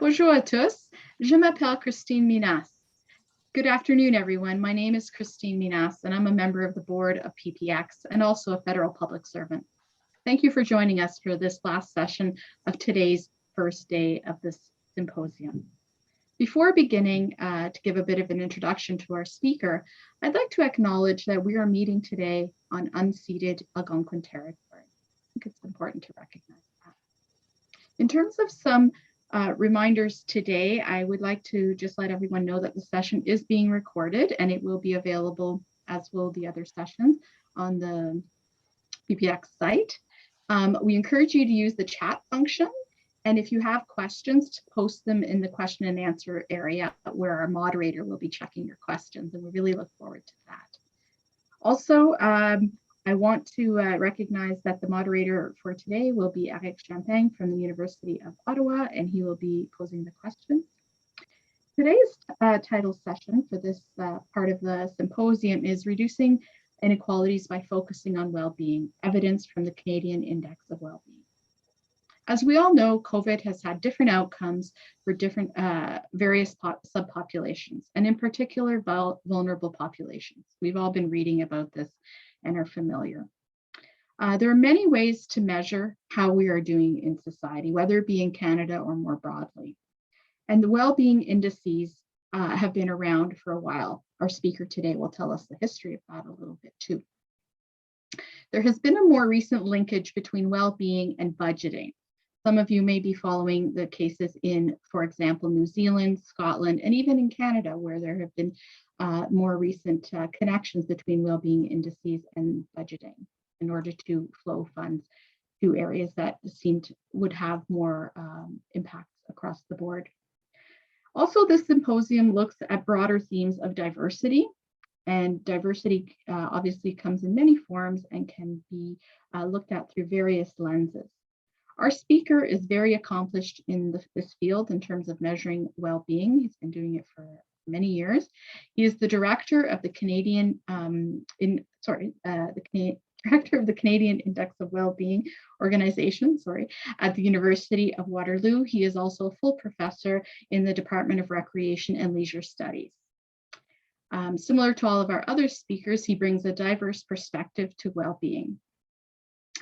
Bonjour à tous. Je m'appelle Christine Minas. Good afternoon, everyone. My name is Christine Minas, and I'm a member of the board of PPX and also a federal public servant. Thank you for joining us for this last session of today's first day of this symposium. Before beginning to give a bit of an introduction to our speaker, I'd like to acknowledge that we are meeting today on unceded Algonquin territory. I think it's important to recognize that. In terms of some reminders today, I would like to just let everyone know that the session is being recorded and it will be available, as will the other sessions, on the PPX site. We encourage you to use the chat function, and if you have questions, to post them in the question and answer area where our moderator will be checking your questions, and we really look forward to that. Also, I want to recognize that the moderator for today will be Eric Champagne from the University of Ottawa, and he will be posing the questions. Today's title session for this part of the symposium is Reducing Inequalities by Focusing on Wellbeing, Evidence from the Canadian Index of Wellbeing. As we all know, COVID has had different outcomes for different various subpopulations, and in particular, vulnerable populations. We've all been reading about this and are familiar. There are many ways to measure how we are doing in society, whether it be in Canada or more broadly. And the well-being indices have been around for a while. Our speaker today will tell us the history of that a little bit too. There has been a more recent linkage between well-being and budgeting. Some of you may be following the cases in, for example, New Zealand, Scotland, and even in Canada, where there have been more recent connections between well-being indices and budgeting in order to flow funds to areas that would have more impacts across the board. Also, this symposium looks at broader themes of diversity, and diversity obviously comes in many forms and can be looked at through various lenses. Our speaker is very accomplished in this field in terms of measuring well-being. He's been doing it for many years. He is the director of the Canadian director of the Canadian Index of Wellbeing organization, at the University of Waterloo. He is also a full professor in the Department of Recreation and Leisure Studies. Similar to all of our other speakers, he brings a diverse perspective to well-being.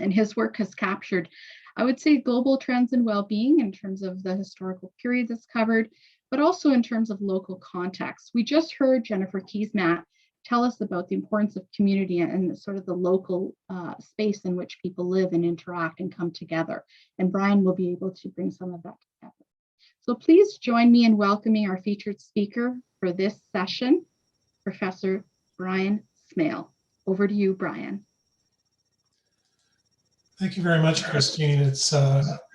And his work has captured, I would say, global trends in well-being in terms of the historical period that's covered, but also in terms of local context. We just heard Jennifer Keesmaat tell us about the importance of community and sort of the local space in which people live and interact and come together. And Bryan will be able to bring some of that together. So please join me in welcoming our featured speaker for this session, Professor Bryan Smale. Over to you, Bryan. Thank you very much, Christine. It's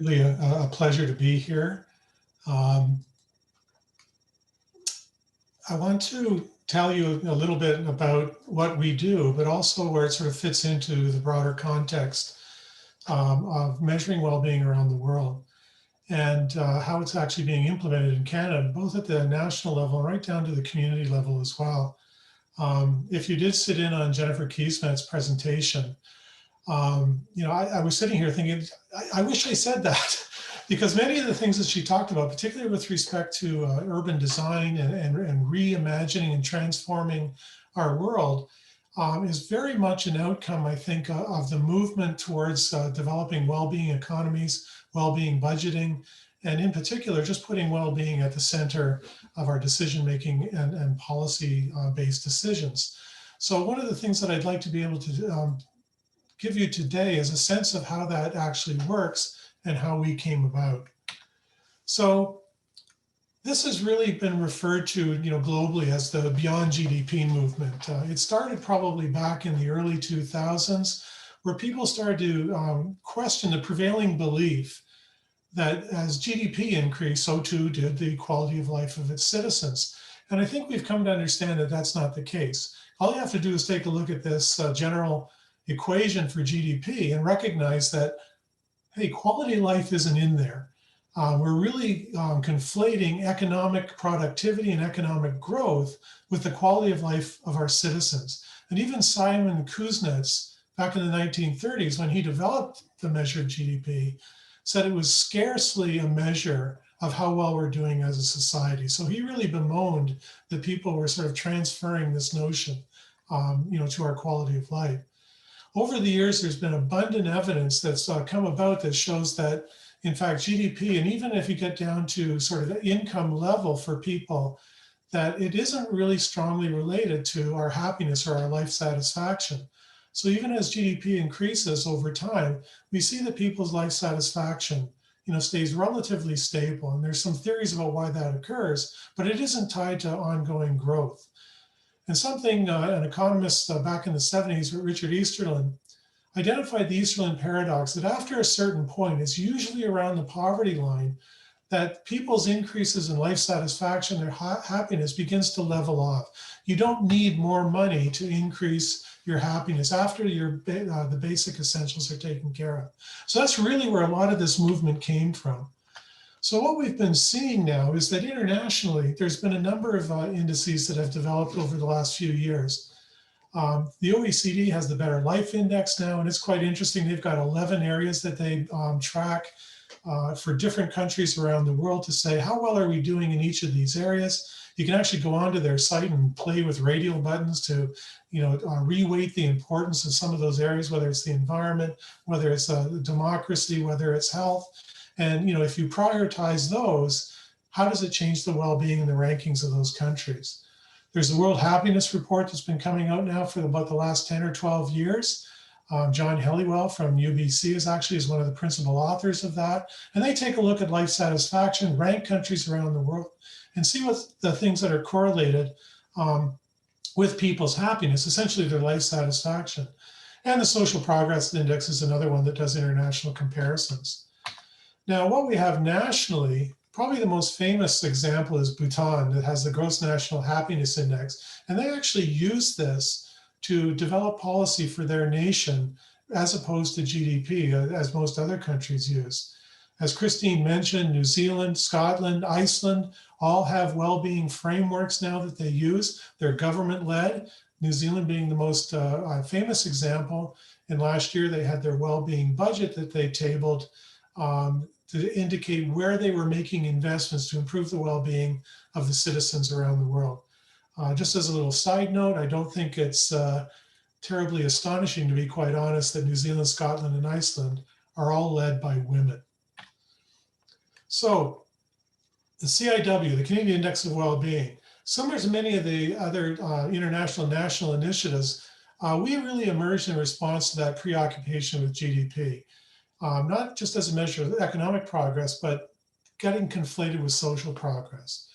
really a pleasure to be here. I want to tell you a little bit about what we do, but also where it sort of fits into the broader context of measuring well-being around the world, and how it's actually being implemented in Canada, both at the national level and right down to the community level as well. If you did sit in on Jennifer Keesmaat's presentation, I was sitting here thinking, I wish I said that, because many of the things that she talked about, particularly with respect to urban design and reimagining and transforming our world, is very much an outcome, I think, of the movement towards developing well-being economies, well-being budgeting, and in particular, just putting well-being at the center of our decision-making and policy-based decisions. So one of the things that I'd like to be able to give you today is a sense of how that actually works and how we came about. So this has really been referred to, globally as the Beyond GDP movement. It started probably back in the early 2000s, where people started to question the prevailing belief that as GDP increased, so too did the quality of life of its citizens. And I think we've come to understand that that's not the case. All you have to do is take a look at this general equation for GDP and recognize that, hey, quality of life isn't in there. We're really conflating economic productivity and economic growth with the quality of life of our citizens. And even Simon Kuznets, back in the 1930s, when he developed the measure of GDP, said it was scarcely a measure of how well we're doing as a society. So he really bemoaned that people were sort of transferring this notion, to our quality of life. Over the years, there's been abundant evidence that's come about that shows that, in fact, GDP, and even if you get down to sort of the income level for people, that it isn't really strongly related to our happiness or our life satisfaction. So even as GDP increases over time, we see that people's life satisfaction, stays relatively stable. And there's some theories about why that occurs, but it isn't tied to ongoing growth. And something an economist back in the 70s, Richard Easterlin, identified the Easterlin paradox that after a certain point, it's usually around the poverty line, that people's increases in life satisfaction, their happiness begins to level off. You don't need more money to increase your happiness after the basic essentials are taken care of. So that's really where a lot of this movement came from. So what we've been seeing now is that internationally, there's been a number of indices that have developed over the last few years. The OECD has the Better Life Index now, and it's quite interesting. They've got 11 areas that they track for different countries around the world to say, how well are we doing in each of these areas? You can actually go onto their site and play with radial buttons to, reweight the importance of some of those areas, whether it's the environment, whether it's democracy, whether it's health. And, if you prioritize those, how does it change the well-being and the rankings of those countries? There's the World Happiness Report that's been coming out now for about the last 10 or 12 years. John Helliwell from UBC is one of the principal authors of that. And they take a look at life satisfaction, rank countries around the world, and see what the things that are correlated with people's happiness, essentially their life satisfaction. And the Social Progress Index is another one that does international comparisons. Now, what we have nationally, probably the most famous example is Bhutan, that has the Gross National Happiness Index. And they actually use this to develop policy for their nation as opposed to GDP, as most other countries use. As Christine mentioned, New Zealand, Scotland, Iceland all have well-being frameworks now that they use. They're government-led, New Zealand being the most famous example. And last year, they had their well-being budget that they tabled to indicate where they were making investments to improve the well-being of the citizens around the world. Just as a little side note, I don't think it's terribly astonishing, to be quite honest, that New Zealand, Scotland, and Iceland are all led by women. So the CIW, the Canadian Index of Wellbeing, similar to many of the other international and national initiatives, we really emerged in response to that preoccupation with GDP. Not just as a measure of economic progress, but getting conflated with social progress.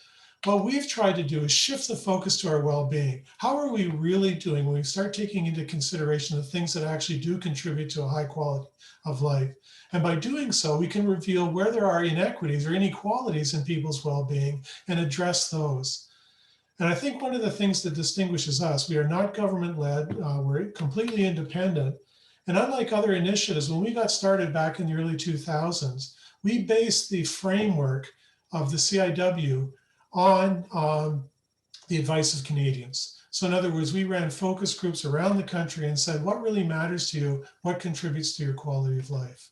What we've tried to do is shift the focus to our well-being. How are we really doing when we start taking into consideration the things that actually do contribute to a high quality of life? And by doing so, we can reveal where there are inequities or inequalities in people's well-being and address those. And I think one of the things that distinguishes us, we are not government-led, we're completely independent. And unlike other initiatives, when we got started back in the early 2000s, we based the framework of the CIW on the advice of Canadians. So in other words, we ran focus groups around the country and said, what really matters to you? What contributes to your quality of life?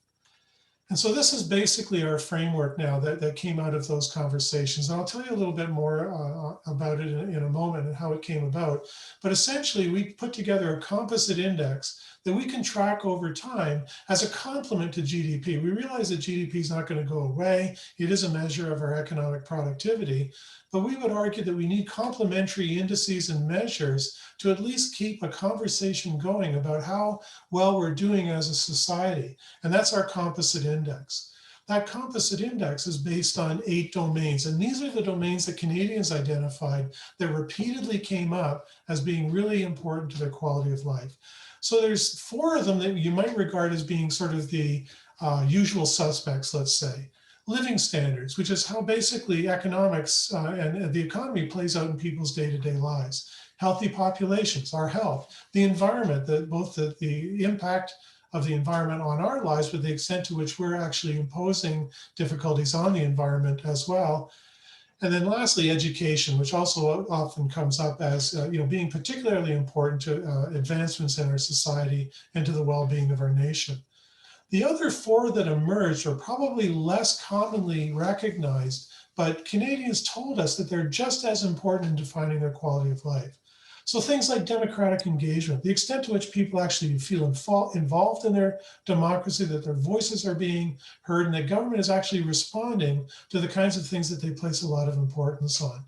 And so this is basically our framework now that came out of those conversations. And I'll tell you a little bit more about it in a moment and how it came about. But essentially, we put together a composite index that we can track over time as a complement to GDP. We realize that GDP is not going to go away. It is a measure of our economic productivity. But we would argue that we need complementary indices and measures to at least keep a conversation going about how well we're doing as a society. And that's our composite index. That composite index is based on 8 domains. And these are the domains that Canadians identified that repeatedly came up as being really important to their quality of life. So there's 4 of them that you might regard as being sort of the usual suspects, let's say. Living standards, which is how basically economics and the economy plays out in people's day-to-day lives. Healthy populations, our health, the environment, both the impact of the environment on our lives, but the extent to which we're actually imposing difficulties on the environment as well. And then lastly, education, which also often comes up as being particularly important to advancements in our society and to the well-being of our nation. The other four that emerged are probably less commonly recognized, but Canadians told us that they're just as important in defining their quality of life. So things like democratic engagement, the extent to which people actually feel involved in their democracy, that their voices are being heard, and that government is actually responding to the kinds of things that they place a lot of importance on.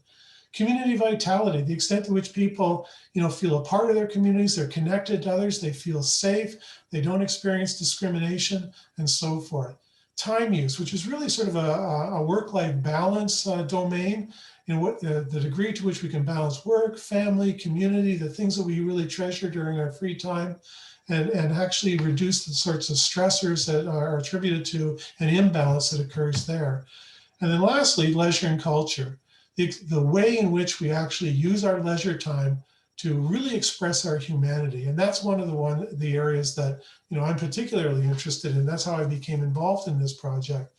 Community vitality, the extent to which people, feel a part of their communities, they're connected to others, they feel safe, they don't experience discrimination, and so forth. Time use, which is really sort of a work-life balance domain, what the degree to which we can balance work, family, community, the things that we really treasure during our free time, and actually reduce the sorts of stressors that are attributed to an imbalance that occurs there. And then lastly, leisure and culture. The way in which we actually use our leisure time to really express our humanity. And that's one of the areas that I'm particularly interested in. That's how I became involved in this project.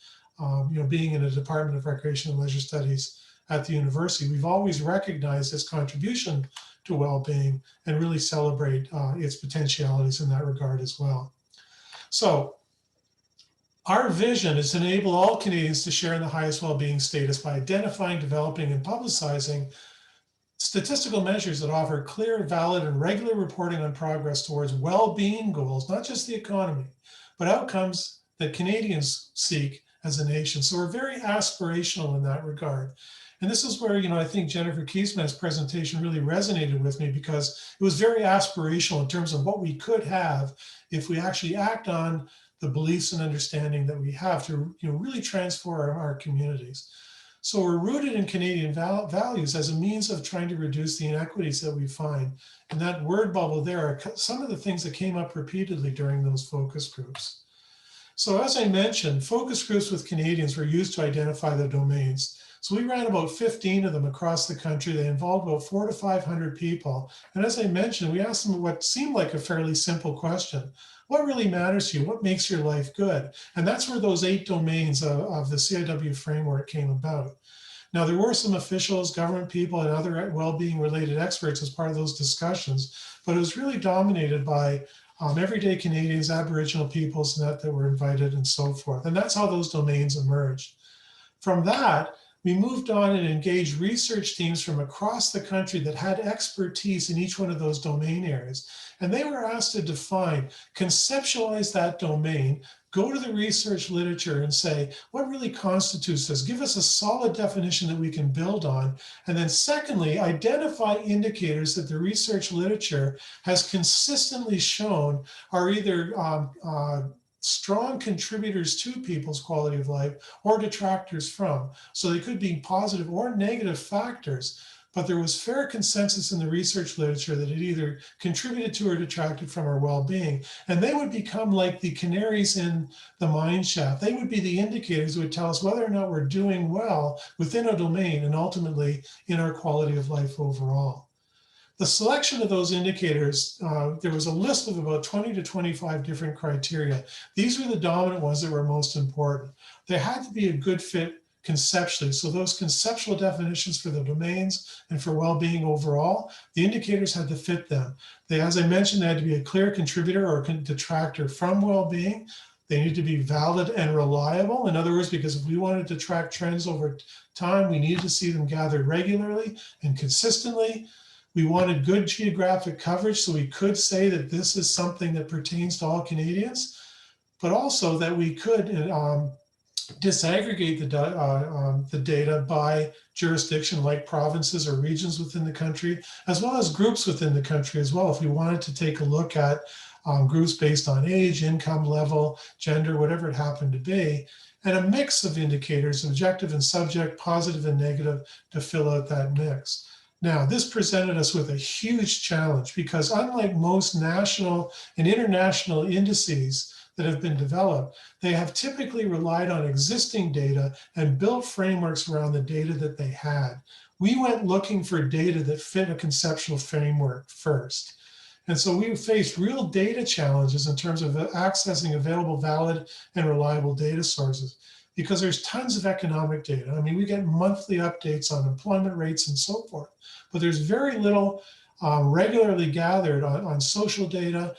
Being in a Department of Recreation and Leisure Studies at the university, we've always recognized its contribution to well-being and really celebrate its potentialities in that regard as well. So our vision is to enable all Canadians to share in the highest well-being status by identifying, developing, and publicizing statistical measures that offer clear, valid, and regular reporting on progress towards well-being goals, not just the economy, but outcomes that Canadians seek as a nation. So we're very aspirational in that regard. And this is where, I think Jennifer Kiesman's presentation really resonated with me, because it was very aspirational in terms of what we could have if we actually act on the beliefs and understanding that we have to really transform our communities. So we're rooted in Canadian values as a means of trying to reduce the inequities that we find. And that word bubble there are some of the things that came up repeatedly during those focus groups. So as I mentioned, focus groups with Canadians were used to identify the domains. So we ran about 15 of them across the country. They involved about 400 to 500 people. And as I mentioned, we asked them what seemed like a fairly simple question. What really matters to you? What makes your life good? And that's where those 8 domains of the CIW framework came about. Now, there were some officials, government people, and other well-being related experts as part of those discussions, but it was really dominated by everyday Canadians, Aboriginal peoples, and that were invited, and so forth. And that's how those domains emerged. From that, we moved on and engaged research teams from across the country that had expertise in each one of those domain areas. And they were asked to define, conceptualize that domain, go to the research literature and say, what really constitutes this? Give us a solid definition that we can build on. And then secondly, identify indicators that the research literature has consistently shown are either strong contributors to people's quality of life or detractors from. So they could be positive or negative factors, but there was fair consensus in the research literature that it either contributed to or detracted from our well-being. And they would become like the canaries in the mine shaft. They would be the indicators that would tell us whether or not we're doing well within a domain and ultimately in our quality of life overall. The selection of those indicators, there was a list of about 20 to 25 different criteria. These were the dominant ones that were most important. There had to be a good fit conceptually. So those conceptual definitions for the domains and for well-being overall, the indicators had to fit them. As I mentioned, they had to be a clear contributor or detractor from well-being. They need to be valid and reliable. In other words, because if we wanted to track trends over time, we needed to see them gathered regularly and consistently. We wanted good geographic coverage, so we could say that this is something that pertains to all Canadians, but also that we could disaggregate the data by jurisdiction, like provinces or regions within the country, as well as groups within the country as well. If we wanted to take a look at groups based on age, income level, gender, whatever it happened to be, and a mix of indicators, objective and subject, positive and negative, to fill out that mix. Now, this presented us with a huge challenge because unlike most national and international indices that have been developed, they have typically relied on existing data and built frameworks around the data that they had. We went looking for data that fit a conceptual framework first. And so we faced real data challenges in terms of accessing available, valid, and reliable data sources, because there's tons of economic data. I mean, we get monthly updates on employment rates and so forth, but there's very little regularly gathered on social data,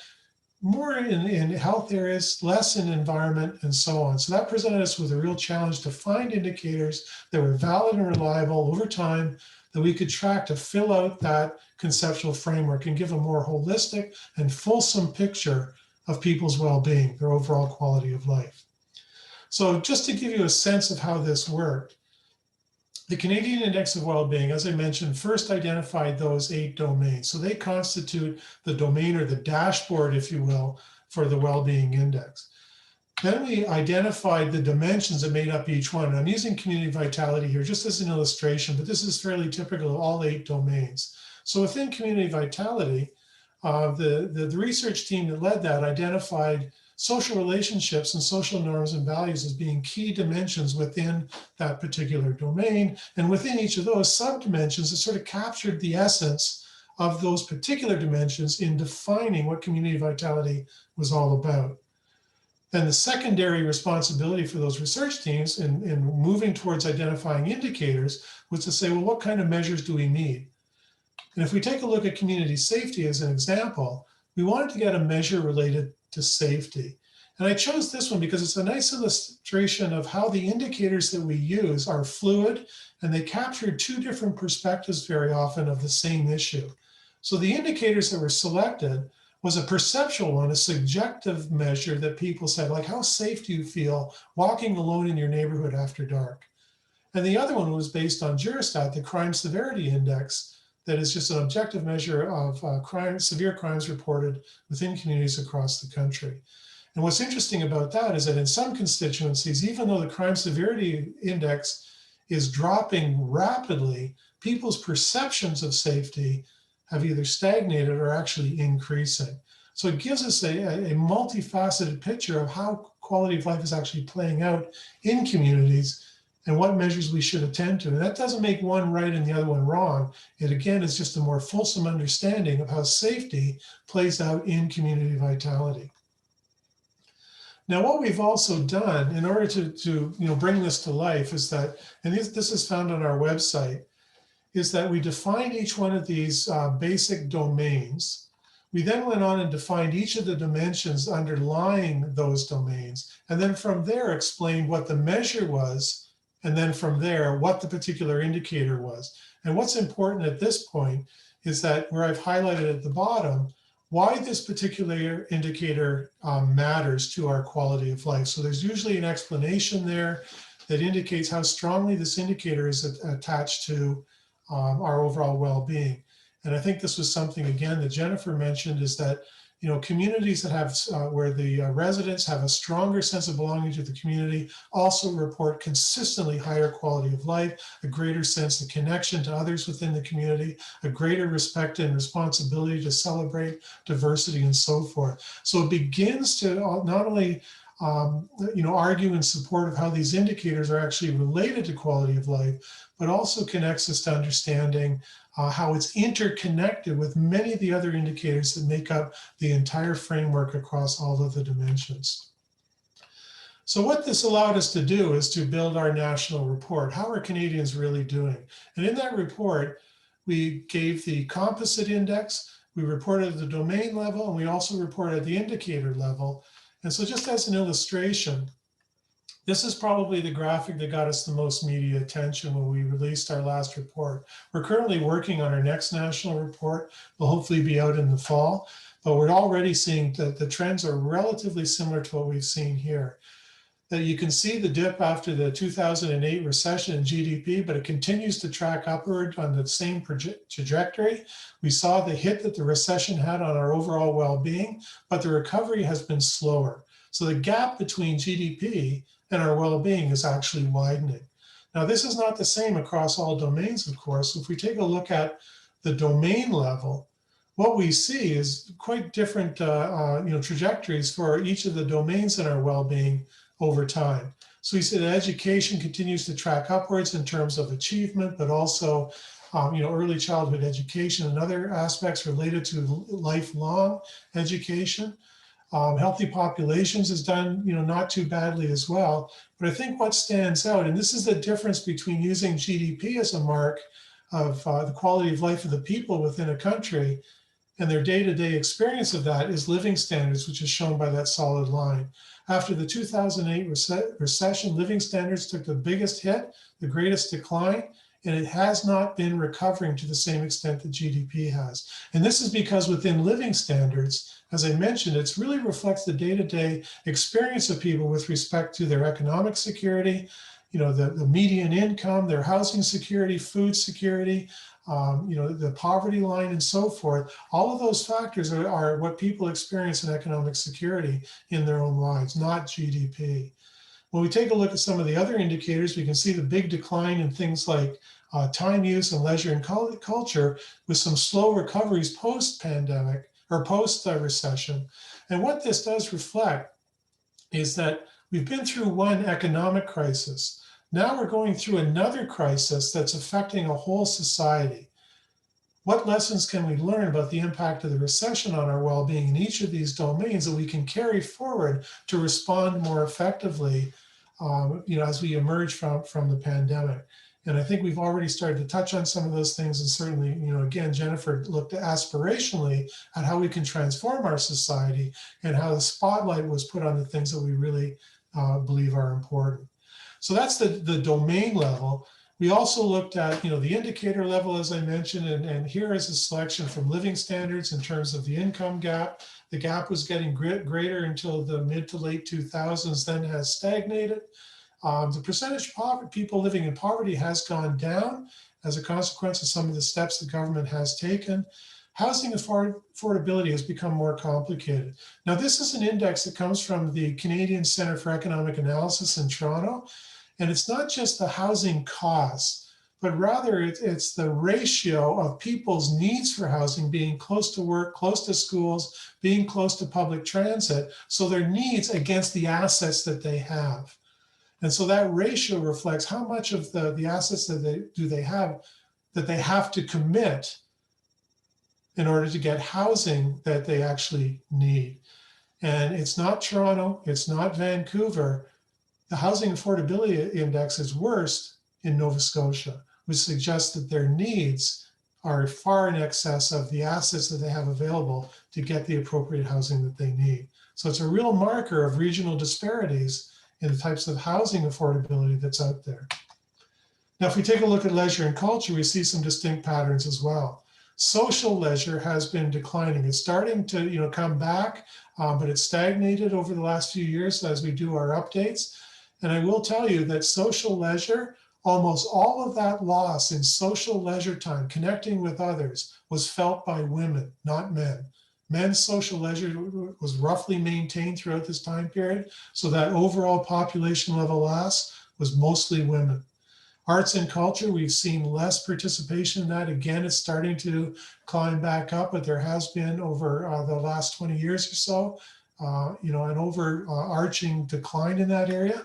more in health areas, less in environment, and so on. So that presented us with a real challenge to find indicators that were valid and reliable over time that we could track to fill out that conceptual framework and give a more holistic and fulsome picture of people's well-being, their overall quality of life. So just to give you a sense of how this worked, the Canadian Index of Wellbeing, as I mentioned, first identified those 8 domains. So they constitute the domain, or the dashboard, if you will, for the Wellbeing Index. Then we identified the dimensions that made up each one. And I'm using community vitality here just as an illustration, but this is fairly typical of all 8 domains. So within community vitality, the research team that led that identified social relationships and social norms and values as being key dimensions within that particular domain. And within each of those sub-dimensions, it sort of captured the essence of those particular dimensions in defining what community vitality was all about. Then the secondary responsibility for those research teams in moving towards identifying indicators was to say, well, what kind of measures do we need? And if we take a look at community safety as an example, we wanted to get a measure related to safety. And I chose this one because it's a nice illustration of how the indicators that we use are fluid, and they capture 2 different perspectives very often of the same issue. So the indicators that were selected was a perceptual one, a subjective measure that people said, like, how safe do you feel walking alone in your neighborhood after dark? And the other one was based on Jurastat, the crime severity index, that is just an objective measure of severe crimes reported within communities across the country. And what's interesting about that is that in some constituencies, even though the crime severity index is dropping rapidly, people's perceptions of safety have either stagnated or actually increasing. So it gives us a multifaceted picture of how quality of life is actually playing out in communities and what measures we should attend to. And that doesn't make one right and the other one wrong. It, again, is just a more fulsome understanding of how safety plays out in community vitality. Now, what we've also done in order to bring this to life is that, and this is found on our website, is that we defined each one of these basic domains. We then went on and defined each of the dimensions underlying those domains, and then from there explained what the measure was, and then from there, what the particular indicator was. And what's important at this point is that where I've highlighted at the bottom, why this particular indicator matters to our quality of life. So there's usually an explanation there that indicates how strongly this indicator is attached to our overall well-being. And I think this was something, again, that Jennifer mentioned, is that communities that have where the residents have a stronger sense of belonging to the community also report consistently higher quality of life, a greater sense of connection to others within the community, a greater respect and responsibility to celebrate diversity and so forth. So it begins to not only argue in support of how these indicators are actually related to quality of life, but also connects us to understanding how it's interconnected with many of the other indicators that make up the entire framework across all of the dimensions. So what this allowed us to do is to build our national report. How are Canadians really doing? And in that report, we gave the composite index, we reported at the domain level, and we also reported at the indicator level. And so just as an illustration, this is probably the graphic that got us the most media attention when we released our last report. We're currently working on our next national report. Will hopefully be out in the fall, but we're already seeing that the trends are relatively similar to what we've seen here. That you can see the dip after the 2008 recession in GDP, but it continues to track upward on the same trajectory. We saw the hit that the recession had on our overall well-being, but the recovery has been slower. So the gap between GDP and our well-being is actually widening. Now, this is not the same across all domains, of course. If we take a look at the domain level, what we see is quite different trajectories for each of the domains in our well-being over time. So we see that education continues to track upwards in terms of achievement, but also early childhood education and other aspects related to lifelong education. Healthy populations has done not too badly as well. But I think what stands out, and this is the difference between using GDP as a mark of the quality of life of the people within a country, And their day-to-day experience of that is living standards, which is shown by that solid line. After the 2008 recession, living standards took the biggest hit, the greatest decline, and it has not been recovering to the same extent that GDP has. And this is because within living standards, as I mentioned, it really reflects the day-to-day experience of people with respect to their economic security, the median income, their housing security, food security, the poverty line and so forth. All of those factors are what people experience in economic security in their own lives, not GDP. When we take a look at some of the other indicators, we can see the big decline in things like time use and leisure and culture, with some slow recoveries post-pandemic or post-recession. And what this does reflect is that we've been through one economic crisis. Now we're going through another crisis that's affecting a whole society. What lessons can we learn about the impact of the recession on our well-being in each of these domains that we can carry forward to respond more effectively, as we emerge from the pandemic? And I think we've already started to touch on some of those things. And certainly, again, Jennifer looked aspirationally at how we can transform our society and how the spotlight was put on the things that we really believe are important. So that's the domain level. We also looked at, the indicator level, as I mentioned, and here is a selection from living standards in terms of the income gap. The gap was getting greater until the mid to late 2000s, then has stagnated. The percentage of people living in poverty has gone down as a consequence of some of the steps the government has taken. Housing affordability has become more complicated. Now, this is an index that comes from the Canadian Centre for Economic Analysis in Toronto. And it's not just the housing costs, but rather it's the ratio of people's needs for housing being close to work, close to schools, being close to public transit, so their needs against the assets that they have. And so that ratio reflects how much of the assets that they have to commit in order to get housing that they actually need. And it's not Toronto, it's not Vancouver. The housing affordability index is worst in Nova Scotia, which suggests that their needs are far in excess of the assets that they have available to get the appropriate housing that they need. So it's a real marker of regional disparities in the types of housing affordability that's out there. Now, if we take a look at leisure and culture, we see some distinct patterns as well. Social leisure has been declining. It's starting to come back, but it's stagnated over the last few years as we do our updates. And I will tell you that social leisure, almost all of that loss in social leisure time, connecting with others, was felt by women, not men. Men's social leisure was roughly maintained throughout this time period. So that overall population level loss was mostly women. Arts and culture, we've seen less participation in that. Again, it's starting to climb back up, but there has been over the last 20 years or so, an overarching decline in that area.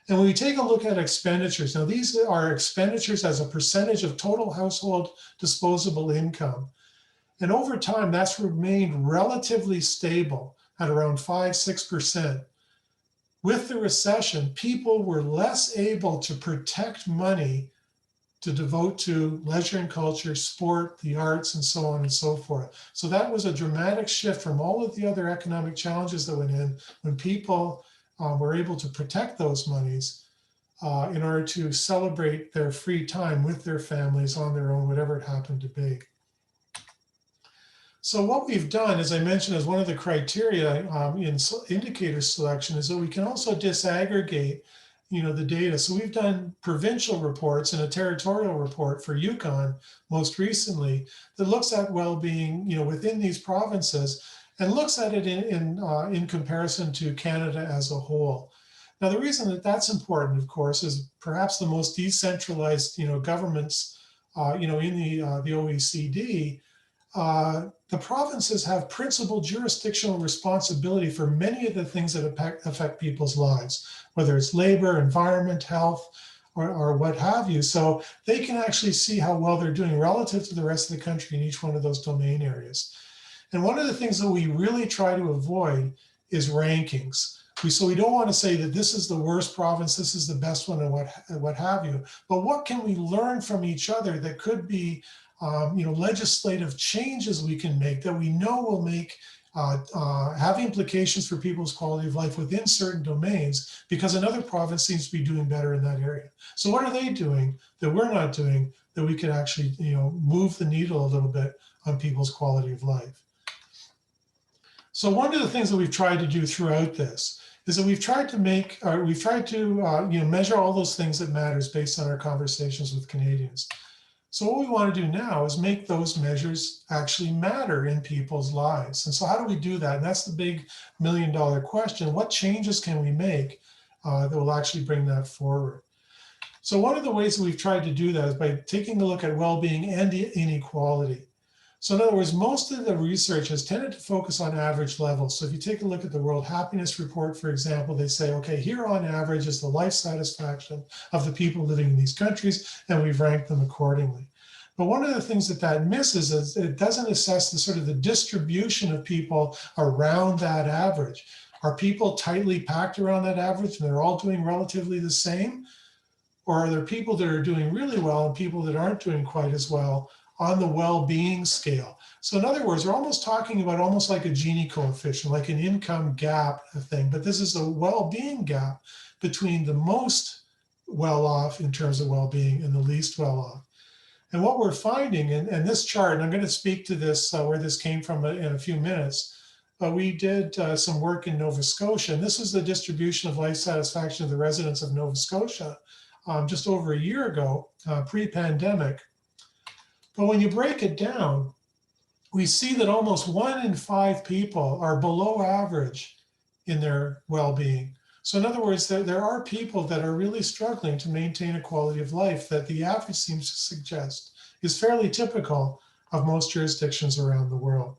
And when we take a look at expenditures, now these are expenditures as a percentage of total household disposable income. And over time, that's remained relatively stable at around 5-6%. With the recession, people were less able to protect money to devote to leisure and culture, sport, the arts, and so on and so forth. So that was a dramatic shift from all of the other economic challenges that went in when people were able to protect those monies in order to celebrate their free time with their families on their own, whatever it happened to be. So what we've done, as I mentioned, as one of the criteria in indicator selection, is that we can also disaggregate, the data. So we've done provincial reports and a territorial report for Yukon most recently that looks at well-being, within these provinces, and looks at it in comparison to Canada as a whole. Now, the reason that that's important, of course, is perhaps the most decentralized, governments, in the OECD. The provinces have principal jurisdictional responsibility for many of the things that affect people's lives, whether it's labor, environment, health, or what have you. So they can actually see how well they're doing relative to the rest of the country in each one of those domain areas. And one of the things that we really try to avoid is rankings. So we don't want to say that this is the worst province, this is the best one, and what have you. But what can we learn from each other that could be legislative changes we can make that we know will make have implications for people's quality of life within certain domains, because another province seems to be doing better in that area. So what are they doing that we're not doing that we could actually, move the needle a little bit on people's quality of life? So one of the things that we've tried to do throughout this is that we've tried to measure all those things that matters based on our conversations with Canadians. So what we want to do now is make those measures actually matter in people's lives. And so how do we do that? And that's the big million-dollar question. What changes can we make that will actually bring that forward? So one of the ways that we've tried to do that is by taking a look at well-being and inequality. So in other words, most of the research has tended to focus on average levels. So if you take a look at the World Happiness Report, for example, they say, okay, here on average is the life satisfaction of the people living in these countries, and we've ranked them accordingly. But one of the things that misses is it doesn't assess the sort of the distribution of people around that average. Are people tightly packed around that average and they're all doing relatively the same? Or are there people that are doing really well and people that aren't doing quite as well on the well-being scale? So in other words, we're almost talking about almost like a Gini coefficient, like an income gap thing, but this is a well-being gap between the most well-off in terms of well-being and the least well-off. And what we're finding, and this chart, and I'm going to speak to this, where this came from in a few minutes, but we did some work in Nova Scotia, and this is the distribution of life satisfaction of the residents of Nova Scotia just over a year ago, pre-pandemic. But when you break it down, we see that almost 1 in 5 people are below average in their well-being. So in other words, there are people that are really struggling to maintain a quality of life that the average seems to suggest is fairly typical of most jurisdictions around the world.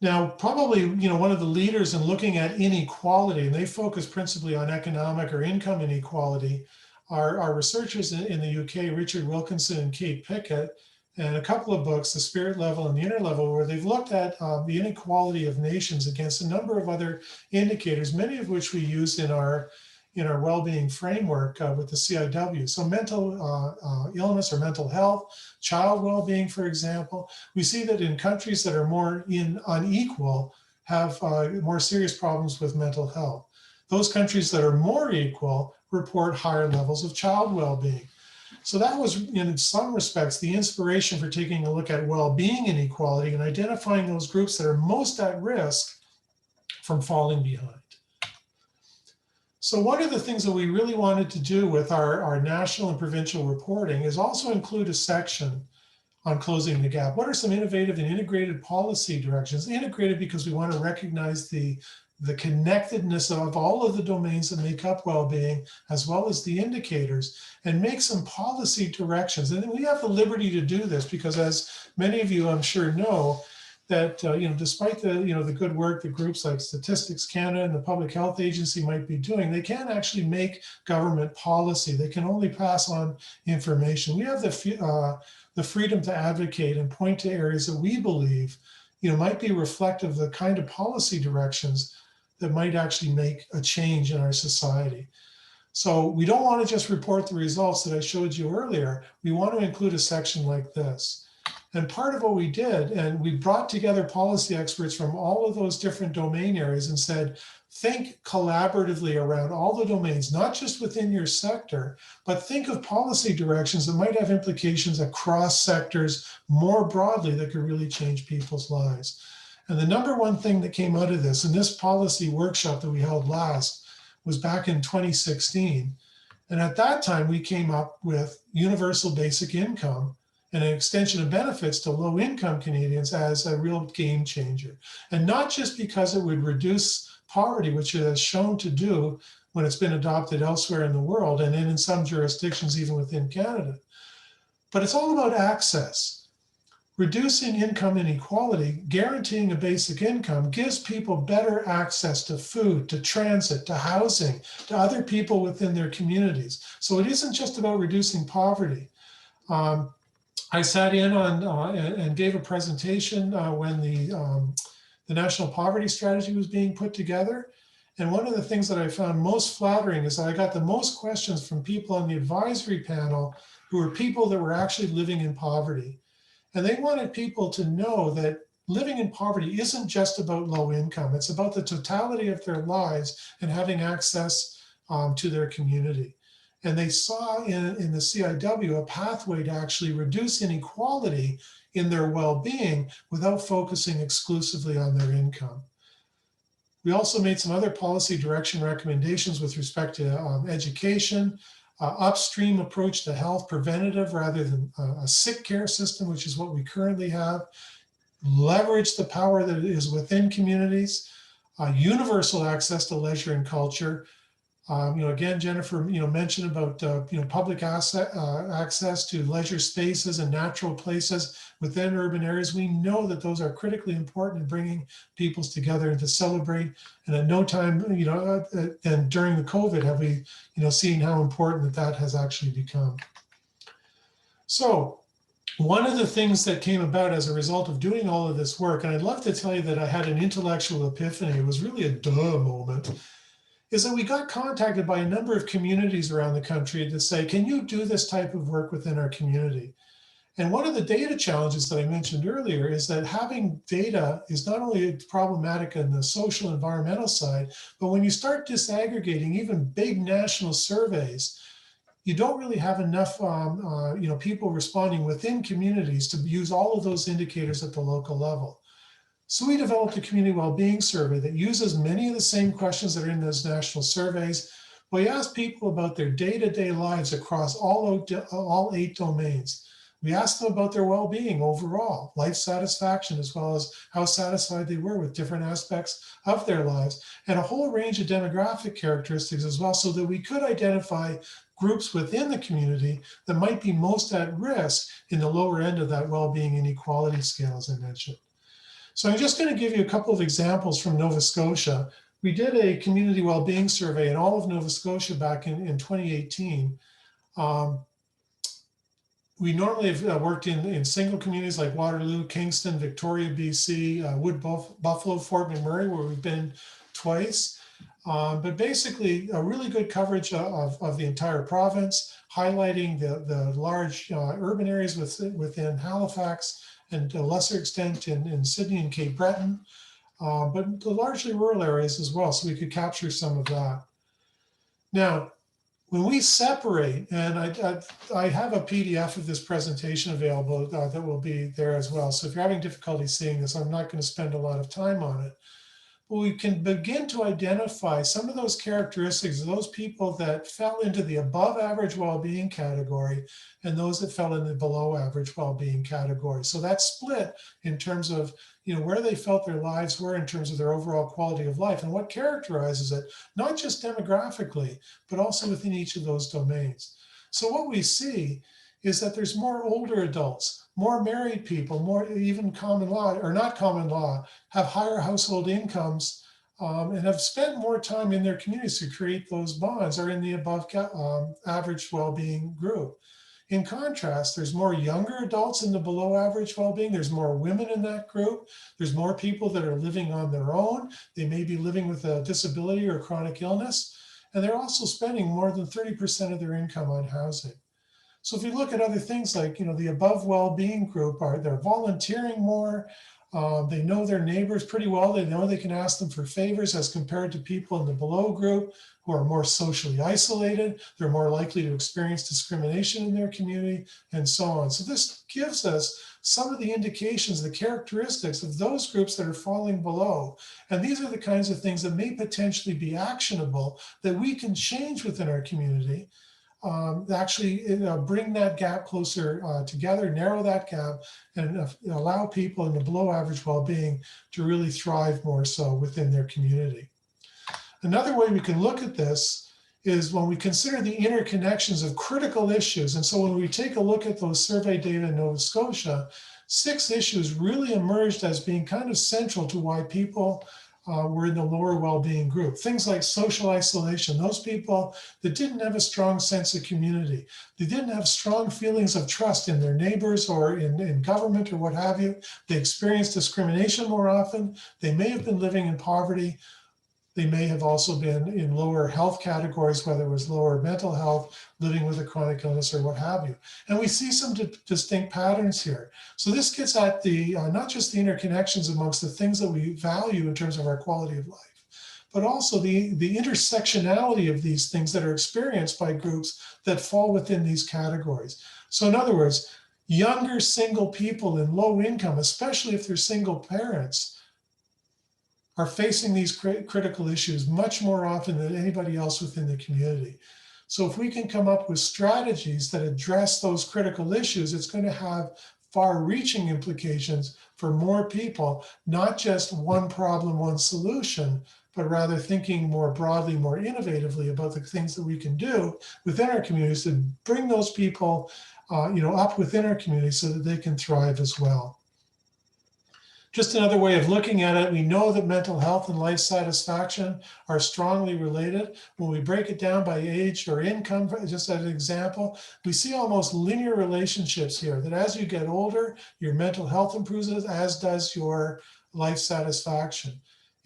Now, probably, one of the leaders in looking at inequality, and they focus principally on economic or income inequality, are researchers in the UK, Richard Wilkinson and Kate Pickett, and a couple of books, The Spirit Level and The Inner Level, where they've looked at the inequality of nations against a number of other indicators, many of which we use in our well-being framework with the CIW. So mental illness or mental health, child well-being, for example. We see that in countries that are more unequal have more serious problems with mental health. Those countries that are more equal report higher levels of child well-being. So that was, in some respects, the inspiration for taking a look at well-being inequality and identifying those groups that are most at risk from falling behind. So one of the things that we really wanted to do with our national and provincial reporting is also include a section on closing the gap. What are some innovative and integrated policy directions? Integrated because we want to recognize the connectedness of all of the domains that make up well-being, as well as the indicators, and make some policy directions. And we have the liberty to do this because, as many of you I'm sure know, that despite the good work that groups like Statistics Canada and the Public Health Agency might be doing, they can't actually make government policy. They can only pass on information. We have the freedom to advocate and point to areas that we believe might be reflective of the kind of policy directions that might actually make a change in our society. So we don't want to just report the results that I showed you earlier. We want to include a section like this. And part of what we did, and we brought together policy experts from all of those different domain areas and said, think collaboratively around all the domains, not just within your sector, but think of policy directions that might have implications across sectors more broadly that could really change people's lives. And the number one thing that came out of this, and this policy workshop that we held last, was back in 2016. And at that time, we came up with universal basic income and an extension of benefits to low-income Canadians as a real game changer. And not just because it would reduce poverty, which it has shown to do when it's been adopted elsewhere in the world, and in some jurisdictions, even within Canada, but it's all about access. Reducing income inequality, guaranteeing a basic income, gives people better access to food, to transit, to housing, to other people within their communities. So it isn't just about reducing poverty. I sat in on and gave a presentation when the National Poverty Strategy was being put together. And one of the things that I found most flattering is that I got the most questions from people on the advisory panel who were people that were actually living in poverty. And they wanted people to know that living in poverty isn't just about low income. It's about the totality of their lives and having access to their community. And they saw in the CIW a pathway to actually reduce inequality in their well-being without focusing exclusively on their income. We also made some other policy direction recommendations with respect to education, upstream approach to health, preventative rather than a sick care system, which is what we currently have, leverage the power that is within communities, universal access to leisure and culture. Again, Jennifer, mentioned about, public access to leisure spaces and natural places within urban areas. We know that those are critically important in bringing peoples together and to celebrate. And at no time, and during the COVID, have we, seen how important that has actually become. So one of the things that came about as a result of doing all of this work, and I'd love to tell you that I had an intellectual epiphany, it was really a duh moment, is that we got contacted by a number of communities around the country to say, can you do this type of work within our community? And one of the data challenges that I mentioned earlier is that having data is not only problematic on the social environmental side, but when you start disaggregating even big national surveys, you don't really have enough people responding within communities to use all of those indicators at the local level. So we developed a community well-being survey that uses many of the same questions that are in those national surveys. We asked people about their day-to-day lives across all 8 domains. We asked them about their well-being overall, life satisfaction, as well as how satisfied they were with different aspects of their lives, and a whole range of demographic characteristics as well, so that we could identify groups within the community that might be most at risk in the lower end of that well-being inequality scale, as I mentioned. So I'm just going to give you a couple of examples from Nova Scotia. We did a community well-being survey in all of Nova Scotia back in 2018. We normally have worked in single communities like Waterloo, Kingston, Victoria, BC, Wood Buffalo, Fort McMurray, where we've been twice. But basically a really good coverage of the entire province, highlighting the large urban areas within Halifax, and to a lesser extent in Sydney and Cape Breton, but the largely rural areas as well, so we could capture some of that. Now, when we separate, and I have a PDF of this presentation available that will be there as well, so if you're having difficulty seeing this, I'm not going to spend a lot of time on it. But we can begin to identify some of those characteristics of those people that fell into the above average well-being category and those that fell in the below average well-being category. So that split in terms of where they felt their lives were in terms of their overall quality of life and what characterizes it, not just demographically, but also within each of those domains. So what we see is that there's more older adults, more married people, more even common law or not common law, have higher household incomes and have spent more time in their communities to create those bonds, are in the above average well-being group. In contrast, there's more younger adults in the below average well-being. There's more women in that group. There's more people that are living on their own. They may be living with a disability or chronic illness. And they're also spending more than 30% of their income on housing. So if you look at other things like, the above well-being group, they're volunteering more. They know their neighbors pretty well. They know they can ask them for favors as compared to people in the below group who are more socially isolated. They're more likely to experience discrimination in their community and so on. So this gives us some of the indications, the characteristics of those groups that are falling below. And these are the kinds of things that may potentially be actionable that we can change within our community. Actually bring that gap closer together, narrow that gap, and allow people in the below average well-being to really thrive more so within their community. Another way we can look at this is when we consider the interconnections of critical issues. And so when we take a look at those survey data in Nova Scotia, 6 issues really emerged as being kind of central to why people were in the lower well-being group. Things like social isolation, those people that didn't have a strong sense of community. They didn't have strong feelings of trust in their neighbors or in government or what have you. They experienced discrimination more often. They may have been living in poverty. They may have also been in lower health categories, whether it was lower mental health, living with a chronic illness, or what have you. And we see some distinct patterns here. So this gets at the not just the interconnections amongst the things that we value in terms of our quality of life, but also the intersectionality of these things that are experienced by groups that fall within these categories. So in other words, younger single people in low income, especially if they're single parents, are facing these critical issues much more often than anybody else within the community. So if we can come up with strategies that address those critical issues, it's going to have far-reaching implications for more people, not just one problem, one solution, but rather thinking more broadly, more innovatively about the things that we can do within our communities to bring those people up within our community so that they can thrive as well. Just another way of looking at it, we know that mental health and life satisfaction are strongly related. When we break it down by age or income, just as an example, we see almost linear relationships here, that as you get older, your mental health improves, as does your life satisfaction.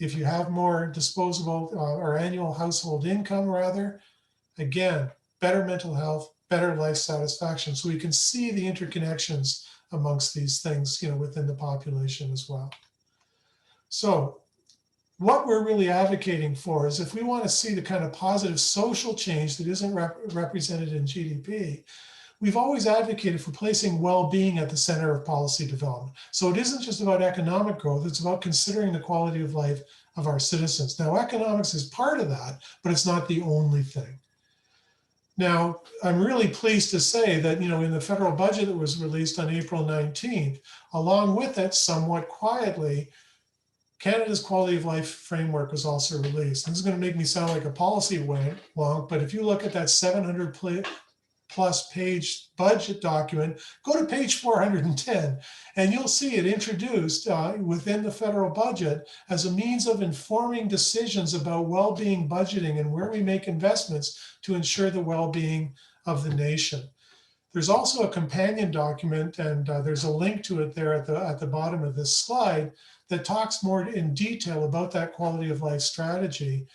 If you have more disposable or annual household income, rather, again, better mental health, better life satisfaction. So we can see the interconnections amongst these things, within the population as well. So what we're really advocating for is if we want to see the kind of positive social change that isn't represented in GDP, we've always advocated for placing well-being at the center of policy development. So it isn't just about economic growth, it's about considering the quality of life of our citizens. Now, economics is part of that, but it's not the only thing. Now, I'm really pleased to say that, in the federal budget that was released on April 19th, along with it, somewhat quietly, Canada's Quality of Life Framework was also released. And this is going to make me sound like a policy wonk, but if you look at that 700 plus page budget document, go to page 410, and you'll see it introduced within the federal budget as a means of informing decisions about well-being budgeting and where we make investments to ensure the well-being of the nation. There's also a companion document, and there's a link to it there at the bottom of this slide that talks more in detail about that quality of life strategy.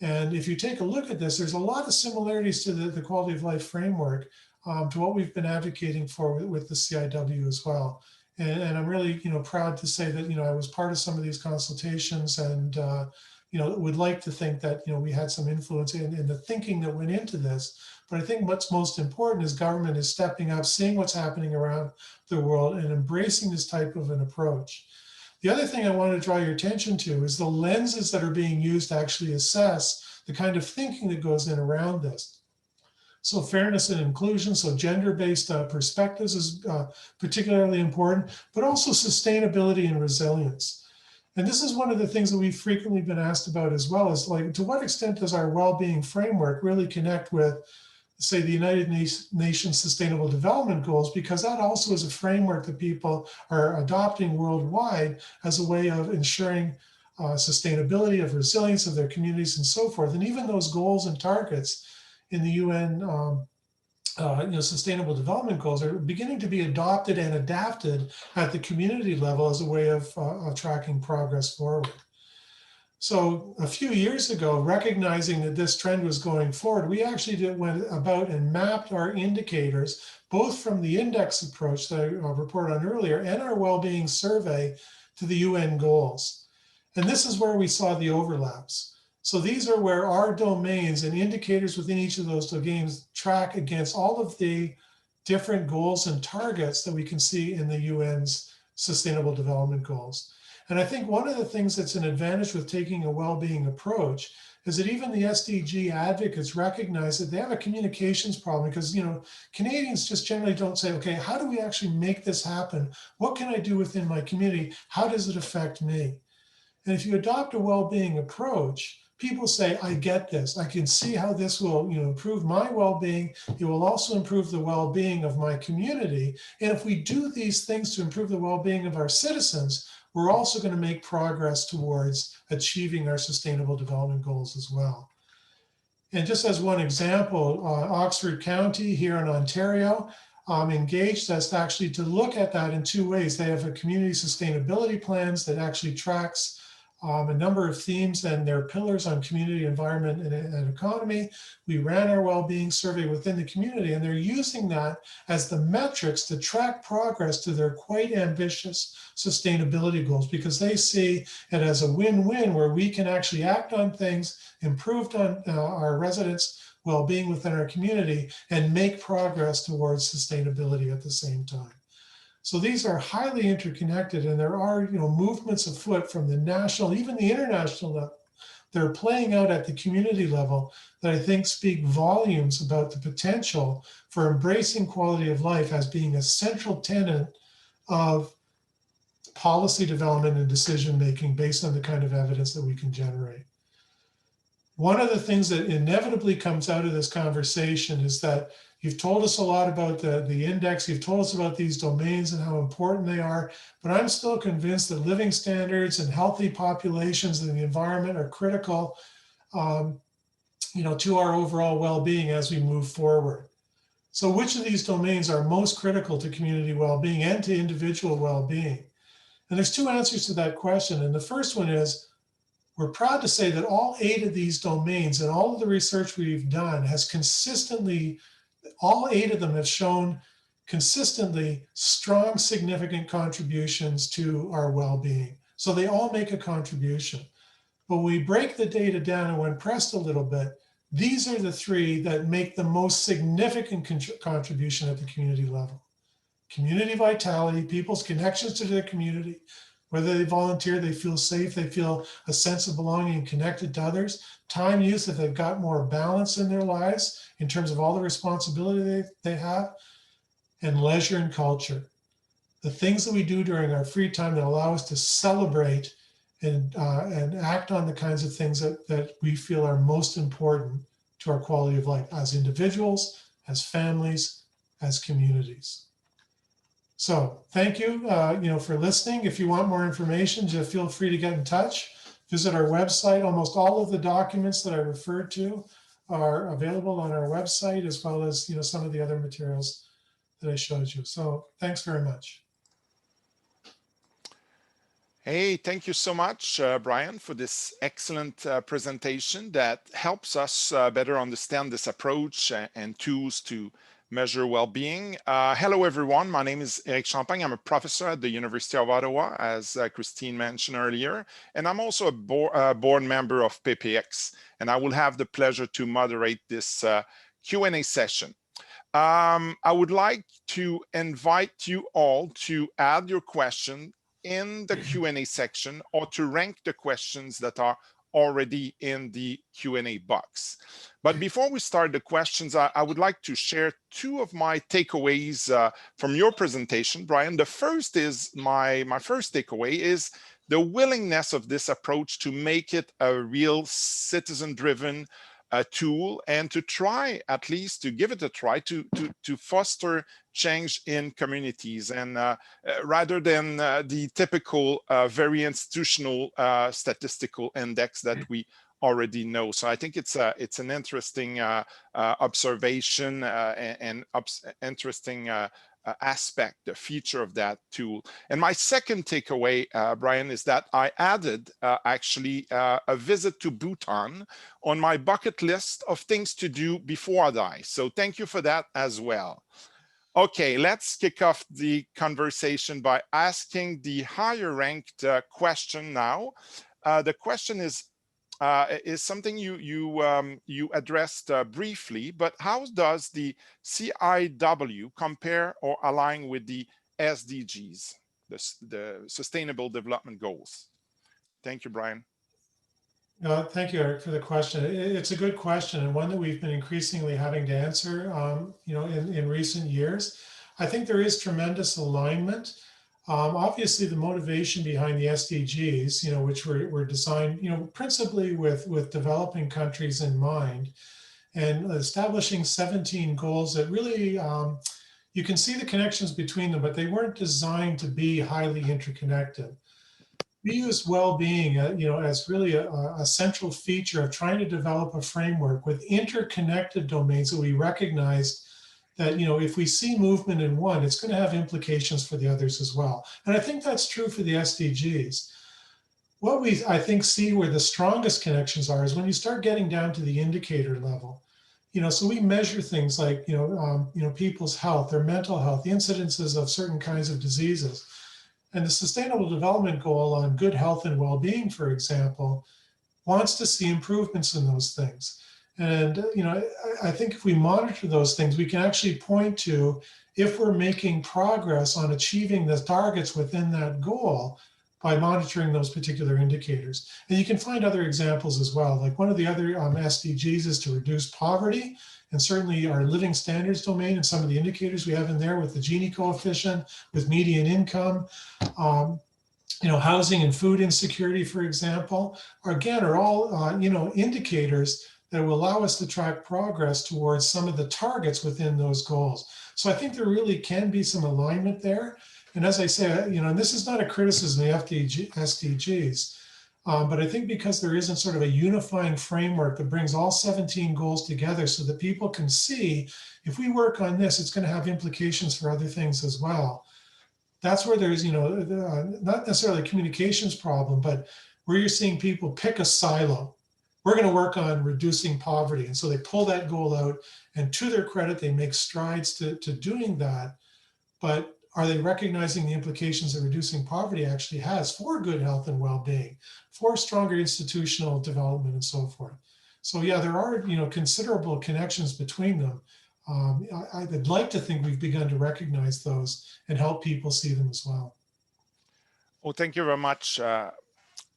And if you take a look at this, there's a lot of similarities to the quality of life framework, to what we've been advocating for with the CIW as well. And I'm really, proud to say that, I was part of some of these consultations, and, would like to think that, we had some influence in the thinking that went into this. But I think what's most important is government is stepping up, seeing what's happening around the world, and embracing this type of an approach. The other thing I want to draw your attention to is the lenses that are being used to actually assess the kind of thinking that goes in around this. So fairness and inclusion, so gender-based perspectives is particularly important, but also sustainability and resilience. And this is one of the things that we've frequently been asked about as well, is like, to what extent does our well-being framework really connect with, say, the United Nations Sustainable Development Goals, because that also is a framework that people are adopting worldwide as a way of ensuring sustainability, of resilience of their communities and so forth. And even those goals and targets in the UN Sustainable Development Goals are beginning to be adopted and adapted at the community level as a way of tracking progress forward. So a few years ago, recognizing that this trend was going forward, we actually went about and mapped our indicators, both from the index approach that I reported on earlier and our well-being survey, to the UN goals. And this is where we saw the overlaps. So these are where our domains and indicators within each of those domains track against all of the different goals and targets that we can see in the UN's Sustainable Development Goals. And I think one of the things that's an advantage with taking a well-being approach is that even the SDG advocates recognize that they have a communications problem, because Canadians just generally don't say, okay, how do we actually make this happen? What can I do within my community? How does it affect me? And if you adopt a well-being approach, people say, I get this. I can see how this will improve my well-being. It will also improve the well-being of my community. And if we do these things to improve the well-being of our citizens, we're also going to make progress towards achieving our Sustainable Development Goals as well. And just as one example, Oxford County here in Ontario engaged us actually to look at that in two ways. They have a community sustainability plans that actually tracks a number of themes and their pillars on community, environment, and economy. We ran our well-being survey within the community, and they're using that as the metrics to track progress to their quite ambitious sustainability goals, because they see it as a win-win where we can actually act on things, improve on our residents' well-being within our community, and make progress towards sustainability at the same time. So these are highly interconnected, and there are, movements afoot from the national, even the international level. They're playing out at the community level that I think speak volumes about the potential for embracing quality of life as being a central tenet of policy development and decision making based on the kind of evidence that we can generate. One of the things that inevitably comes out of this conversation is that you've told us a lot about the index, you've told us about these domains and how important they are, but I'm still convinced that living standards and healthy populations and the environment are critical to our overall well-being as we move forward. So which of these domains are most critical to community well-being and to individual well-being? And there's two answers to that question. And the first one is, we're proud to say that all 8 of these domains and all of the research we've done has consistently, all 8 of them have shown consistently strong, significant contributions to our well-being. So they all make a contribution. But when we break the data down and when pressed a little bit, these are the 3 that make the most significant contribution at the community level. Community vitality, people's connections to their community, whether they volunteer, they feel safe, they feel a sense of belonging and connected to others. Time use, if they've got more balance in their lives in terms of all the responsibility they have. And leisure and culture. The things that we do during our free time that allow us to celebrate and act on the kinds of things that we feel are most important to our quality of life as individuals, as families, as communities. So thank you, for listening. If you want more information, just feel free to get in touch. Visit our website. Almost all of the documents that I referred to are available on our website, as well as some of the other materials that I showed you. So thanks very much. Hey, thank you so much, Bryan, for this excellent presentation that helps us better understand this approach and tools to measure well-being. Hello, everyone. My name is Eric Champagne. I'm a professor at the University of Ottawa, as Christine mentioned earlier, and I'm also a board member of PPX, and I will have the pleasure to moderate this Q&A session. I would like to invite you all to add your question in the Q&A section or to rank the questions that are already in the Q&A box. But before we start the questions, I would like to share 2 of my takeaways from your presentation, Bryan. The first is, my first takeaway is the willingness of this approach to make it a real citizen-driven tool, and to try, at least to give it a try, to foster change in communities, and rather than the typical very institutional statistical index that we already know. So I think it's an interesting observation and interesting aspect, the feature of that tool. And my second takeaway, Bryan, is that I added actually a visit to Bhutan on my bucket list of things to do before I die. So thank you for that as well. Okay, let's kick off the conversation by asking the higher ranked question now. The question is something you addressed briefly, but how does the CIW compare or align with the SDGs, the Sustainable Development Goals? Thank you, Bryan. Thank you, Eric, for the question. It's a good question, and one that we've been increasingly having to answer, in recent years. I think there is tremendous alignment. Obviously, the motivation behind the SDGs, which were designed, principally with developing countries in mind, and establishing 17 goals that really, you can see the connections between them, but they weren't designed to be highly interconnected. We use well-being, as really a central feature of trying to develop a framework with interconnected domains that we recognized that, if we see movement in one, it's going to have implications for the others as well. And I think that's true for the SDGs. what I think see where the strongest connections are is when you start getting down to the indicator level. So we measure things like, people's health, their mental health, the incidences of certain kinds of diseases. And the Sustainable Development Goal on good health and well-being, for example, wants to see improvements in those things. And, I think if we monitor those things, we can actually point to if we're making progress on achieving the targets within that goal by monitoring those particular indicators. And you can find other examples as well. Like one of the other SDGs is to reduce poverty, and certainly our living standards domain and some of the indicators we have in there with the Gini coefficient, with median income, housing and food insecurity, for example, are all, indicators that will allow us to track progress towards some of the targets within those goals. So I think there really can be some alignment there. And as I say, and this is not a criticism of the SDGs, but I think because there isn't sort of a unifying framework that brings all 17 goals together so that people can see, if we work on this, it's going to have implications for other things as well. That's where there's, not necessarily a communications problem, but where you're seeing people pick a silo. We're going to work on reducing poverty. And so they pull that goal out, and to their credit, they make strides to doing that. But are they recognizing the implications that reducing poverty actually has for good health and well-being, for stronger institutional development and so forth? So yeah, there are, considerable connections between them. I'd like to think we've begun to recognize those and help people see them as well. Well, thank you very much.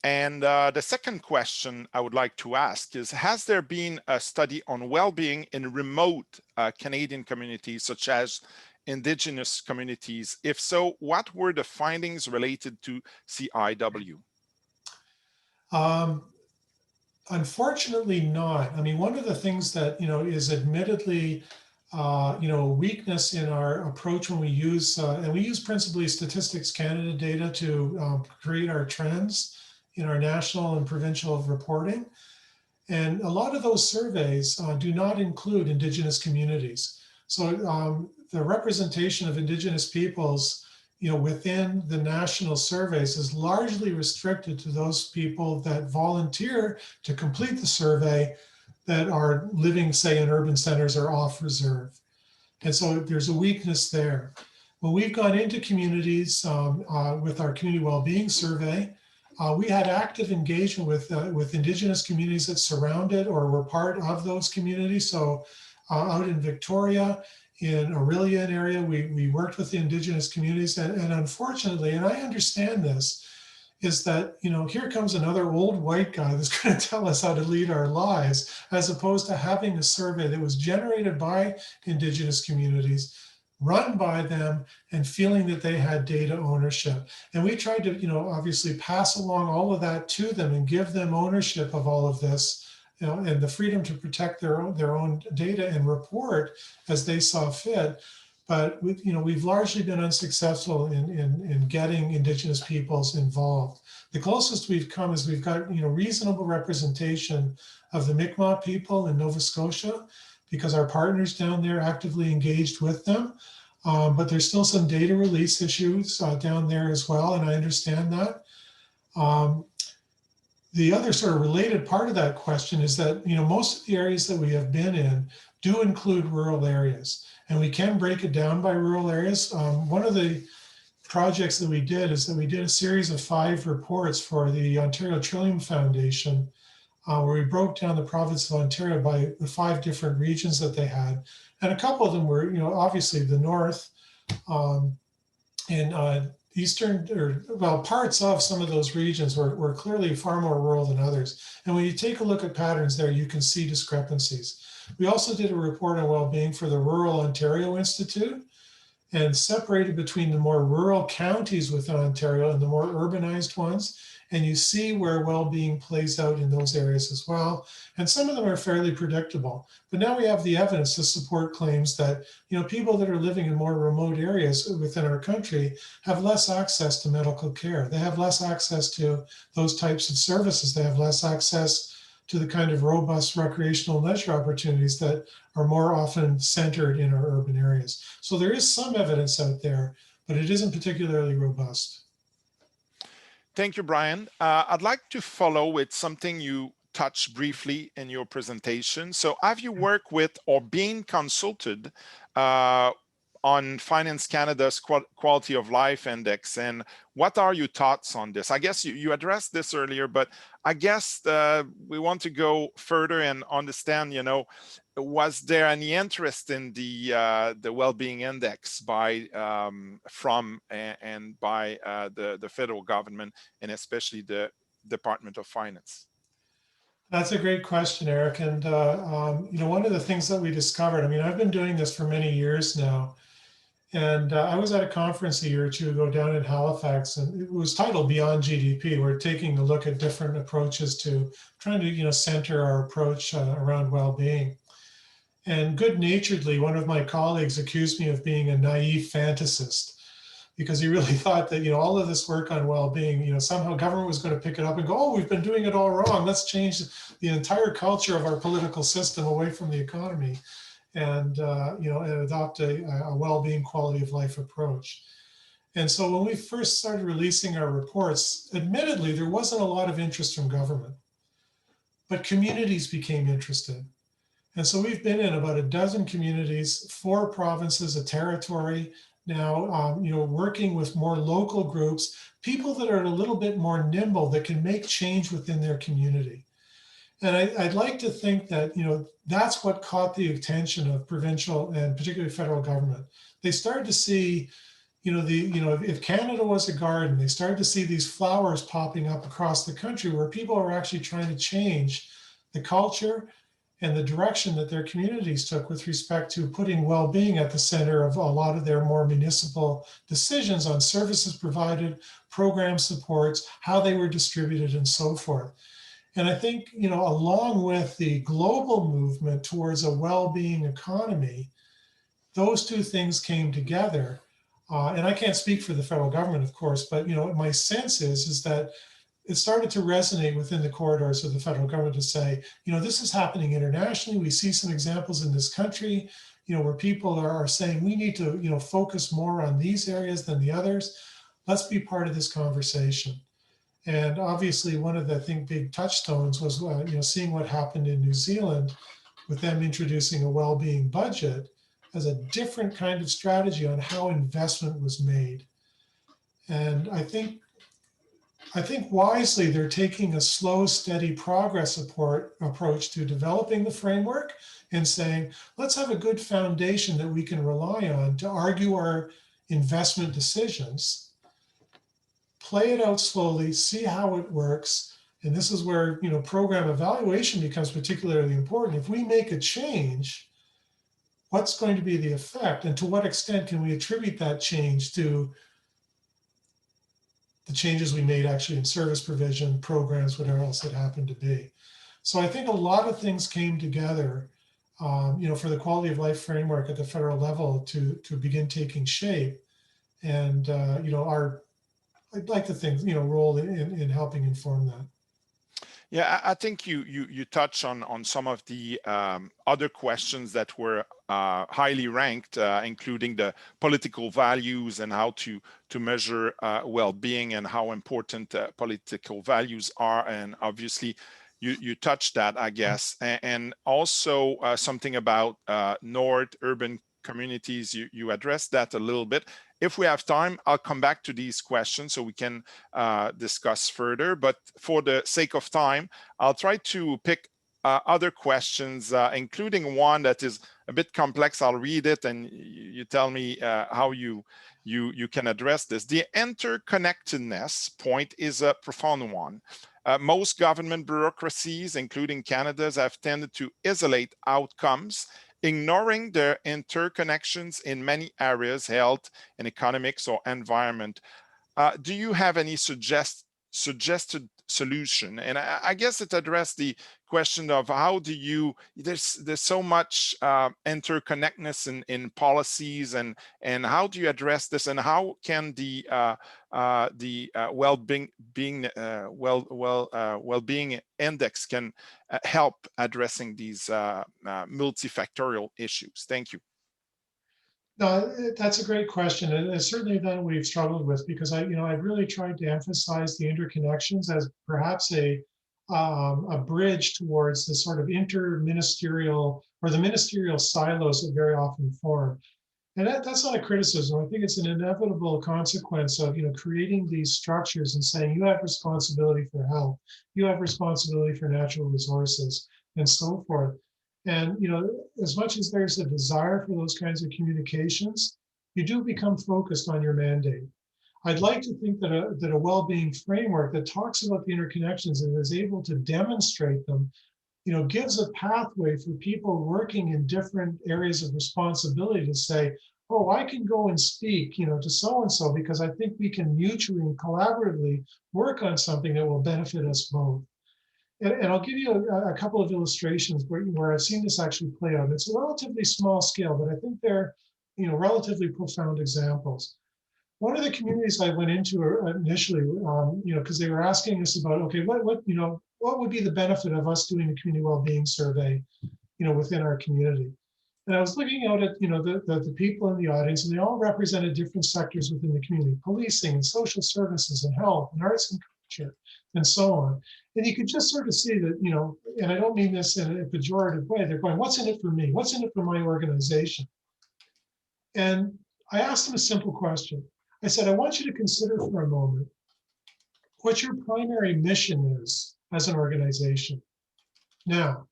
And the second question I would like to ask is, has there been a study on well-being in remote Canadian communities, such as Indigenous communities? If so, what were the findings related to CIW? Unfortunately not. I mean, one of the things that, is admittedly, weakness in our approach when we use, and we use principally Statistics Canada data to create our trends in our national and provincial reporting. And a lot of those surveys do not include Indigenous communities. So the representation of Indigenous peoples, within the national surveys is largely restricted to those people that volunteer to complete the survey that are living, say, in urban centers or off reserve. And so there's a weakness there. When we've gone into communities with our community well-being survey, we had active engagement with Indigenous communities that surrounded or were part of those communities. So out in Victoria, in Aurelian area, we worked with the Indigenous communities, and unfortunately, and I understand this, is that, here comes another old white guy that's going to tell us how to lead our lives, as opposed to having a survey that was generated by Indigenous communities, run by them, and feeling that they had data ownership. And we tried to, obviously pass along all of that to them and give them ownership of all of this, and the freedom to protect their own data and report as they saw fit. But we've largely been unsuccessful in getting Indigenous peoples involved. The closest we've come is we've got reasonable representation of the Mi'kmaq people in Nova Scotia, because our partners down there actively engaged with them. But there's still some data release issues down there as well, and I understand that. The other sort of related part of that question is that most of the areas that we have been in do include rural areas, and we can break it down by rural areas. One of the projects that we did is that we did a series of 5 reports for the Ontario Trillium Foundation, where we broke down the province of Ontario by the 5 different regions that they had. And a couple of them were, obviously the north, and eastern, parts of some of those regions were clearly far more rural than others. And when you take a look at patterns there, you can see discrepancies. We also did a report on well-being for the Rural Ontario Institute, and separated between the more rural counties within Ontario and the more urbanized ones. And you see where well-being plays out in those areas as well. And some of them are fairly predictable. But now we have the evidence to support claims that people that are living in more remote areas within our country have less access to medical care. They have less access to those types of services. They have less access to the kind of robust recreational leisure opportunities that are more often centered in our urban areas. So there is some evidence out there, but it isn't particularly robust. Thank you, Bryan. I'd like to follow with something you touched briefly in your presentation. So have you worked with or been consulted on Finance Canada's Quality of Life Index, and what are your thoughts on this? I guess you addressed this earlier, but I guess we want to go further and understand, was there any interest in the Wellbeing Index by from and by the federal government, and especially the Department of Finance? That's a great question, Eric. And one of the things that we discovered, I mean, I've been doing this for many years now, and I was at a conference a year or two ago down in Halifax, and it was titled Beyond GDP. We're taking a look at different approaches to trying to, center our approach around well-being. And good-naturedly, one of my colleagues accused me of being a naive fantasist, because he really thought that, all of this work on well-being, somehow government was going to pick it up and go, oh, we've been doing it all wrong. Let's change the entire culture of our political system away from the economy and, and adopt a well-being quality of life approach. And so when we first started releasing our reports, admittedly, there wasn't a lot of interest from government, but communities became interested. And so we've been in about a dozen communities, 4 provinces, a territory now, working with more local groups, people that are a little bit more nimble, that can make change within their community. And I'd like to think that, that's what caught the attention of provincial and particularly federal government. They started to see, if Canada was a garden, they started to see these flowers popping up across the country where people are actually trying to change the culture and the direction that their communities took with respect to putting well-being at the center of a lot of their more municipal decisions on services provided, program supports, how they were distributed, and so forth. And I think, along with the global movement towards a well-being economy, those two things came together. And I can't speak for the federal government, of course, but, my sense is that it started to resonate within the corridors of the federal government to say, this is happening internationally. We see some examples in this country, where people are saying we need to, focus more on these areas than the others. Let's be part of this conversation. And obviously, one of the, I think, big touchstones was, seeing what happened in New Zealand with them introducing a well-being budget as a different kind of strategy on how investment was made. And I think wisely, they're taking a slow, steady progress approach to developing the framework and saying, let's have a good foundation that we can rely on to argue our investment decisions, play it out slowly, see how it works. And this is where, program evaluation becomes particularly important. If we make a change, what's going to be the effect, and to what extent can we attribute that change to the changes we made actually in service provision, programs, whatever else it happened to be. So I think a lot of things came together, for the quality of life framework at the federal level to begin taking shape. And, I'd like to think, role in helping inform that. Yeah, I think you touch on some of the other questions that were highly ranked, including the political values and how to measure well-being and how important political values are. And obviously, you touched that, I guess, and also something about North urban communities. You addressed that a little bit. If we have time, I'll come back to these questions so we can discuss further. But for the sake of time, I'll try to pick other questions, including one that is a bit complex. I'll read it and you tell me how you can address this. The interconnectedness point is a profound one. Most government bureaucracies, including Canada's, have tended to isolate outcomes, ignoring their interconnections in many areas, health and economics or environment. Do you have any suggested solution? And I guess it addressed the question of how do you, there's so much interconnectedness in policies, and how do you address this, and how can the well-being index can help addressing these multifactorial issues? Thank you. No, that's a great question. And it's certainly that we've struggled with because I've really tried to emphasize the interconnections as perhaps a bridge towards the sort of interministerial or the ministerial silos that very often form. And that's not a criticism. I think it's an inevitable consequence of, creating these structures and saying you have responsibility for health, you have responsibility for natural resources, and so forth. And, as much as there's a desire for those kinds of communications, you do become focused on your mandate. I'd like to think that a well-being framework that talks about the interconnections and is able to demonstrate them, gives a pathway for people working in different areas of responsibility to say, oh, I can go and speak, to so-and-so because I think we can mutually and collaboratively work on something that will benefit us both. And I'll give you a couple of illustrations where I've seen this actually play out. It's a relatively small scale, but I think they're, relatively profound examples. One of the communities I went into initially, because they were asking us about, okay, what would be the benefit of us doing a community well-being survey, within our community? And I was looking out at, the people in the audience, and they all represented different sectors within the community: policing and social services and health and arts and culture and so on. And you could just sort of see that, and I don't mean this in a pejorative way, they're going, what's in it for me? What's in it for my organization? And I asked them a simple question. I said, I want you to consider for a moment what your primary mission is as an organization. Now,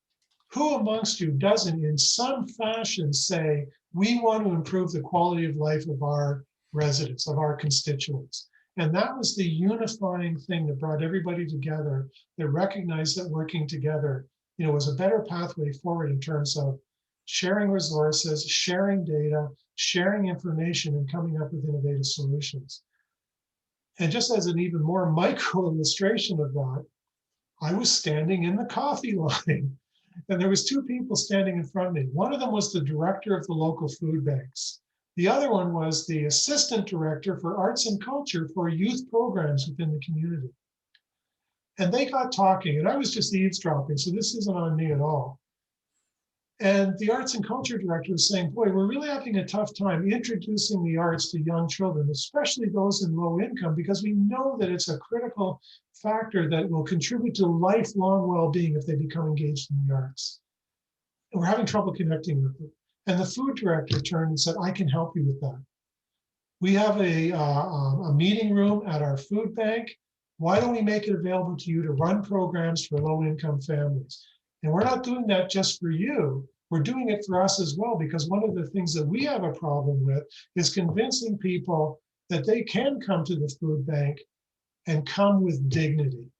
who amongst you doesn't in some fashion say, we want to improve the quality of life of our residents, of our constituents? And that was the unifying thing that brought everybody together, that recognized that working together, was a better pathway forward in terms of sharing resources, sharing data, sharing information, and coming up with innovative solutions. And just as an even more micro illustration of that, I was standing in the coffee line, and there was two people standing in front of me. One of them was the director of the local food banks. The other one was the assistant director for arts and culture for youth programs within the community. And they got talking, and I was just eavesdropping, so this isn't on me at all. And the arts and culture director was saying, boy, we're really having a tough time introducing the arts to young children, especially those in low income, because we know that it's a critical factor that will contribute to lifelong well-being if they become engaged in the arts. And we're having trouble connecting with them. And the food director turned and said, I can help you with that. We have a meeting room at our food bank. Why don't we make it available to you to run programs for low-income families? And we're not doing that just for you. We're doing it for us as well, because one of the things that we have a problem with is convincing people that they can come to the food bank and come with dignity.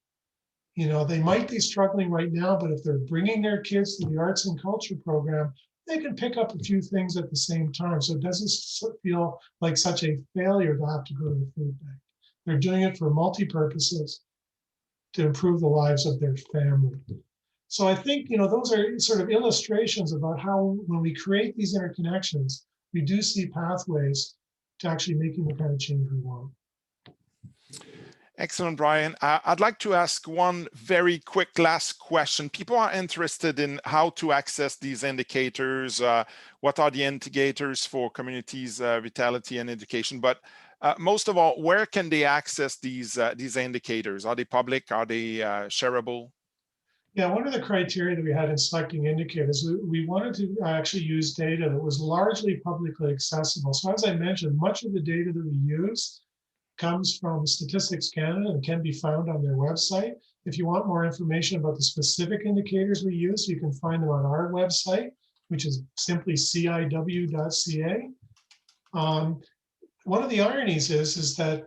They might be struggling right now, but if they're bringing their kids to the arts and culture program, they can pick up a few things at the same time. So it doesn't feel like such a failure to have to go to the food bank. They're doing it for multi-purposes to improve the lives of their family. So I think, those are sort of illustrations about how when we create these interconnections, we do see pathways to actually making the kind of change we want. Excellent, Bryan. I'd like to ask one very quick last question. People are interested in how to access these indicators. What are the indicators for communities' vitality and education? But most of all, where can they access these indicators? Are they public? Are they shareable? Yeah, one of the criteria that we had in selecting indicators, we wanted to actually use data that was largely publicly accessible. So as I mentioned, much of the data that we use comes from Statistics Canada and can be found on their website. If you want more information about the specific indicators we use, you can find them on our website, which is simply ciw.ca. One of the ironies is that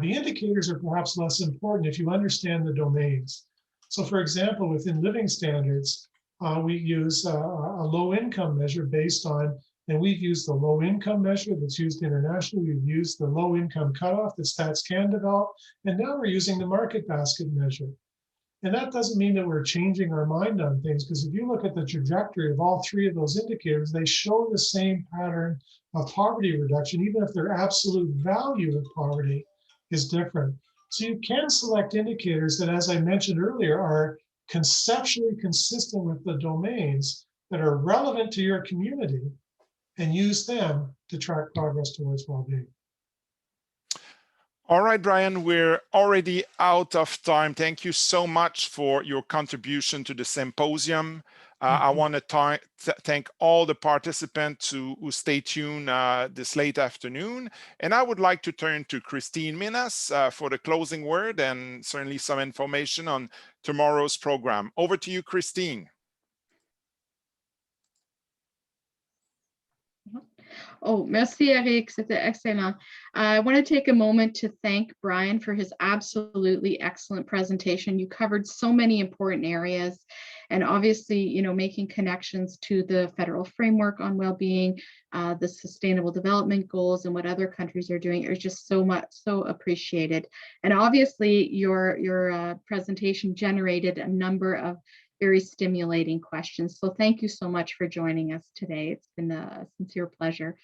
the indicators are perhaps less important if you understand the domains. So for example, within living standards, we use a low income measure based on, and we've used the low income measure that's used internationally. We've used the low income cutoff that Stats Can developed, and now we're using the market basket measure. And that doesn't mean that we're changing our mind on things, because if you look at the trajectory of all three of those indicators, they show the same pattern of poverty reduction, even if their absolute value of poverty is different. So you can select indicators that, as I mentioned earlier, are conceptually consistent with the domains that are relevant to your community, and use them to track progress towards well-being. All right, Bryan, we're already out of time. Thank you so much for your contribution to the symposium. I want to thank all the participants who stay tuned this late afternoon. And I would like to turn to Christine Minas for the closing word and certainly some information on tomorrow's program. Over to you, Christine. Oh, merci, Eric. C'était excellent. I want to take a moment to thank Bryan for his absolutely excellent presentation. You covered so many important areas, and obviously, you know, making connections to the federal framework on well-being, the Sustainable Development Goals, and what other countries are doing is just so appreciated. And obviously, your presentation generated a number of very stimulating questions. So thank you so much for joining us today. It's been a sincere pleasure.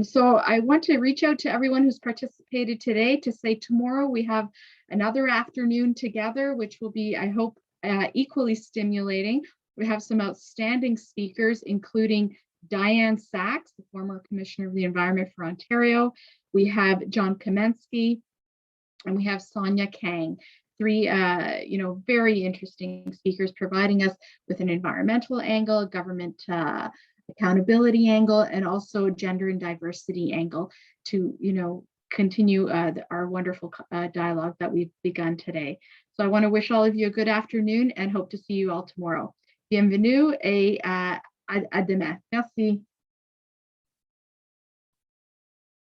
So I want to reach out to everyone who's participated today to say tomorrow we have another afternoon together, which will be, I hope, equally stimulating. We have some outstanding speakers, including Diane Sachs, the former Commissioner of the Environment for Ontario. We have John Kamensky, and we have Sonia Kang. Three, very interesting speakers providing us with an environmental angle, government accountability angle, and also gender and diversity angle to, continue our wonderful dialogue that we've begun today. So I want to wish all of you a good afternoon and hope to see you all tomorrow. Bienvenue et à demain. Merci.